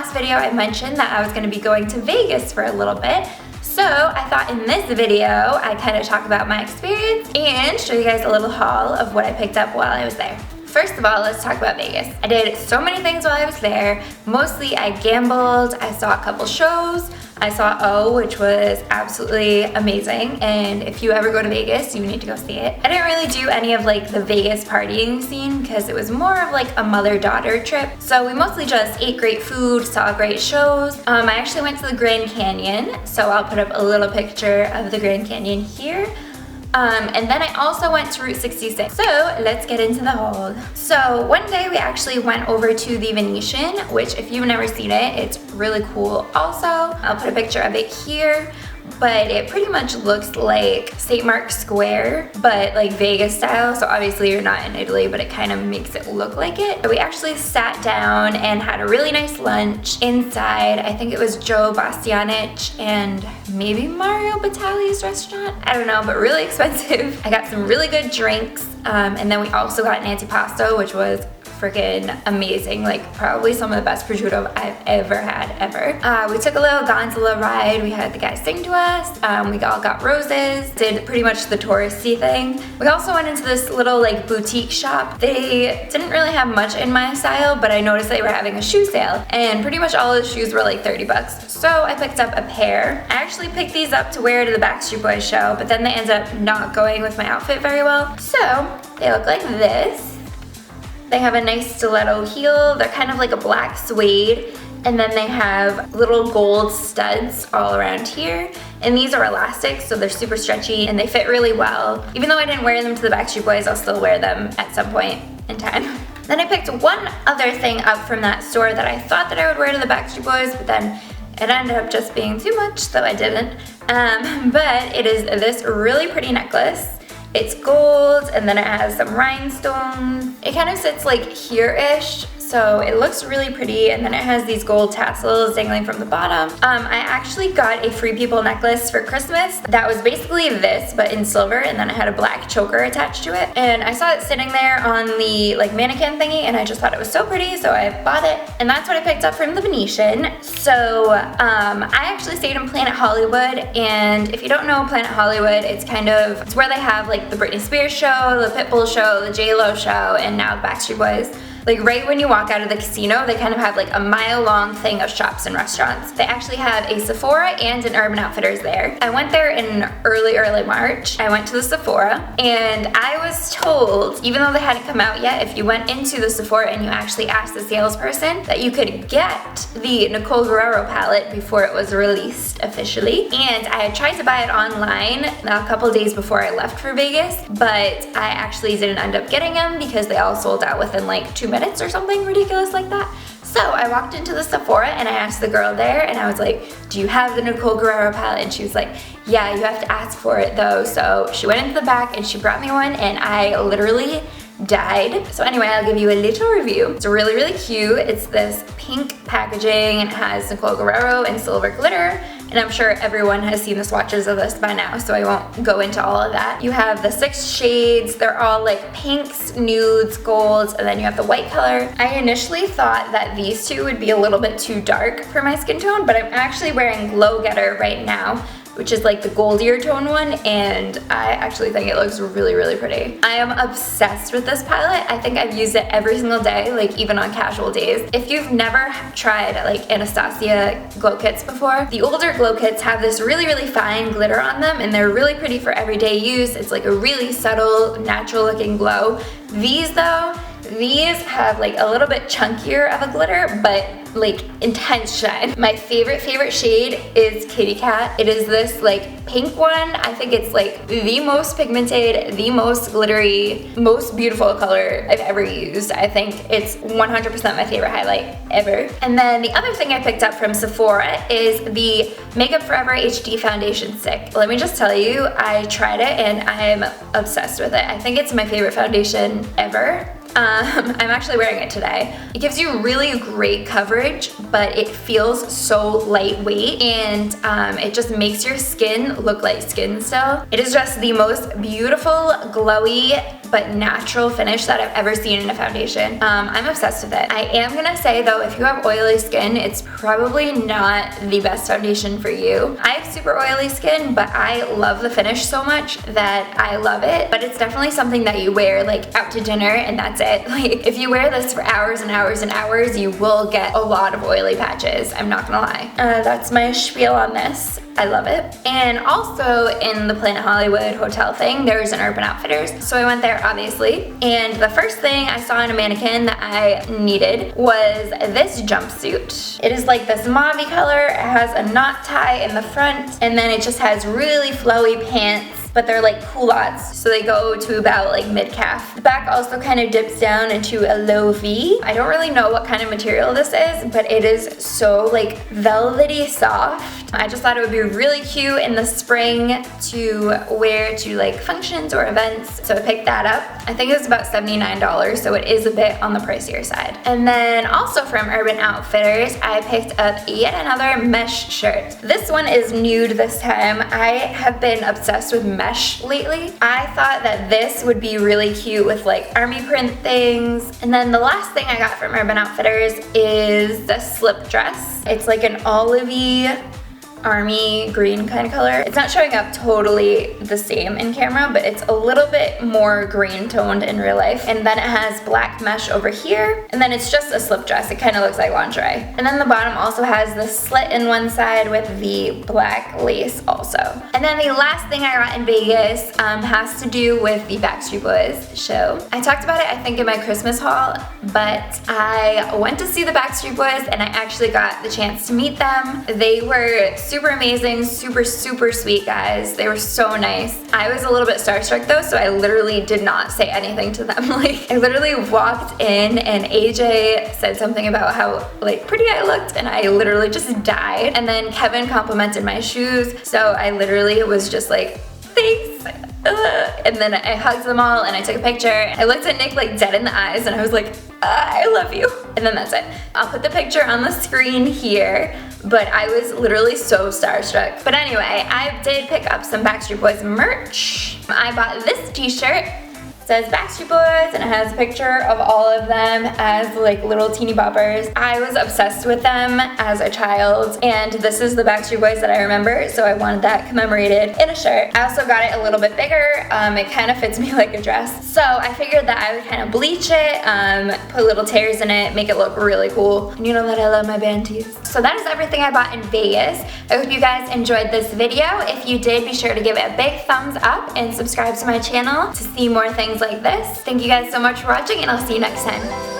last video I mentioned that I was going to be going to Vegas for a little bit. So I thought in this video I kind of talk about my experience and show you guys a little haul of what I picked up while I was there. First of all, let's talk about Vegas. I did so many things while I was there. Mostly I gambled, I saw a couple shows. I saw O, which was absolutely amazing, and if you ever go to Vegas, you need to go see it. I didn't really do any of like the Vegas partying scene because it was more of like a mother-daughter trip. So we mostly just ate great food, saw great shows. I actually went to the Grand Canyon, so I'll put up a little picture of the Grand Canyon here. And then I also went to Route 66. So let's get into the haul. So one day we actually went over to the Venetian, which if you've never seen it, it's really cool also. I'll put a picture of it here. But it pretty much looks like St. Mark's Square, but like Vegas style. So obviously you're not in Italy, but it kind of makes it look like it. We actually sat down and had a really nice lunch inside. I think it was Joe Bastianich and maybe Mario Batali's restaurant. I don't know, but really expensive. I got some really good drinks. And then we also got an antipasto, which was freaking amazing, like probably some of the best prosciutto I've ever had, ever. We took a little gondola ride. We had the guy sing to us. We all got roses, did pretty much the touristy thing. We also went into this little like boutique shop. They didn't really have much in my style, but I noticed they were having a shoe sale and pretty much all the shoes were like 30 bucks. So I picked up a pair. I actually picked these up to wear to the Backstreet Boys show, but then they ended up not going with my outfit very well. So they look like this. They have a nice stiletto heel. They're kind of like a black suede. And then they have little gold studs all around here. And these are elastic, so they're super stretchy and they fit really well. Even though I didn't wear them to the Backstreet Boys, I'll still wear them at some point in time. Then I picked one other thing up from that store that I thought that I would wear to the Backstreet Boys, but then it ended up just being too much, so I didn't. But it is this really pretty necklace. It's gold and then it has some rhinestones. It kind of sits like here-ish, so it looks really pretty, and then it has these gold tassels dangling from the bottom. I actually got a Free People necklace for Christmas that was basically this but in silver, and then it had a black choker attached to it. And I saw it sitting there on the like mannequin thingy and I just thought it was so pretty, so I bought it. And that's what I picked up from the Venetian. So I actually stayed in Planet Hollywood, and if you don't know Planet Hollywood, it's where they have like the Britney Spears show, the Pitbull show, the J-Lo show, and now the Backstreet Boys. Like right when you walk out of the casino, they kind of have like a mile-long thing of shops and restaurants. They actually have a Sephora and an Urban Outfitters there. I went there in early March. I went to the Sephora, and I was told, even though they hadn't come out yet, if you went into the Sephora and you actually asked the salesperson, that you could get the Nicole Guerriero palette before it was released officially. And I had tried to buy it online a couple days before I left for Vegas, but I actually didn't end up getting them because they all sold out within like 2 minutes or something ridiculous like that. So I walked into the Sephora and I asked the girl there, and I was like, do you have the Nicole Guerriero palette? And she was like, yeah, you have to ask for it though. So she went into the back and she brought me one, and I literally died. So anyway, I'll give you a little review. It's really, really cute. It's this pink packaging and it has Nicole Guerriero and silver glitter. And I'm sure everyone has seen the swatches of this by now, so I won't go into all of that. You have the 6 shades. They're all like pinks, nudes, golds, and then you have the white color. I initially thought that these two would be a little bit too dark for my skin tone, but I'm actually wearing Glow Getter right now, which is like the goldier tone one, and I actually think it looks really, really pretty. I am obsessed with this palette. I think I've used it every single day, like even on casual days. If you've never tried like Anastasia glow kits before, the older glow kits have this really, really fine glitter on them, and they're really pretty for everyday use. It's like a really subtle, natural looking glow. These though, these have like a little bit chunkier of a glitter, but like intense shine. My favorite shade is Kitty Cat. It is this like pink one. I think it's like the most pigmented, the most glittery, most beautiful color I've ever used. I think it's 100% my favorite highlight ever. And then the other thing I picked up from Sephora is the Makeup Forever HD Foundation Stick. Let me just tell you, I tried it and I'm obsessed with it. I think it's my favorite foundation ever. I'm actually wearing it today. It gives you really great coverage, but it feels so lightweight, and it just makes your skin look like skin still. It is just the most beautiful, glowy, but natural finish that I've ever seen in a foundation. I'm obsessed with it. I am gonna say though, if you have oily skin, it's probably not the best foundation for you. I have super oily skin, but I love the finish so much that I love it. But it's definitely something that you wear like out to dinner and that's it. Like if you wear this for hours and hours and hours, you will get a lot of oily patches. I'm not gonna lie. That's my spiel on this. I love it. And also in the Planet Hollywood hotel thing, there's an Urban Outfitters. So I went there obviously. And the first thing I saw in a mannequin that I needed was this jumpsuit. It is like this mauve color. It has a knot tie in the front and then it just has really flowy pants, but they're like culottes, so they go to about like mid-calf. The back also kind of dips down into a low V. I don't really know what kind of material this is, but it is so like velvety soft. I just thought it would be really cute in the spring to wear to like functions or events, so I picked that up. I think it was about $79, so it is a bit on the pricier side. And then also from Urban Outfitters, I picked up yet another mesh shirt. This one is nude this time. I have been obsessed with mesh lately. I thought that this would be really cute with like army print things. And then the last thing I got from Urban Outfitters is the slip dress. It's like an olivey army green kind of color. It's not showing up totally the same in camera, but it's a little bit more green toned in real life. And then it has black mesh over here, and then it's just a slip dress. It kind of looks like lingerie. And then the bottom also has the slit in one side with the black lace also. And then the last thing I got in Vegas has to do with the Backstreet Boys show. I talked about it I think in my Christmas haul, but I went to see the Backstreet Boys and I actually got the chance to meet them. They were super amazing, super sweet guys. They were so nice. I was a little bit starstruck though, so I literally did not say anything to them. Like I literally walked in and AJ said something about how like pretty I looked and I literally just died. And then Kevin complimented my shoes, so I literally was just like, thanks. And then I hugged them all and I took a picture. I looked at Nick like dead in the eyes and I was like, I love you. And then that's it. I'll put the picture on the screen here, but I was literally so starstruck. But anyway, I did pick up some Backstreet Boys merch. I bought this t-shirt. It says Backstreet Boys and it has a picture of all of them as like little teeny boppers. I was obsessed with them as a child and this is the Backstreet Boys that I remember, so I wanted that commemorated in a shirt. I also got it a little bit bigger. It kind of fits me like a dress. So I figured that I would kind of bleach it, put little tears in it, make it look really cool. And you know that I love my band tees. So that is everything I bought in Vegas. I hope you guys enjoyed this video. If you did, be sure to give it a big thumbs up and subscribe to my channel to see more things like this. Thank you guys so much for watching and I'll see you next time.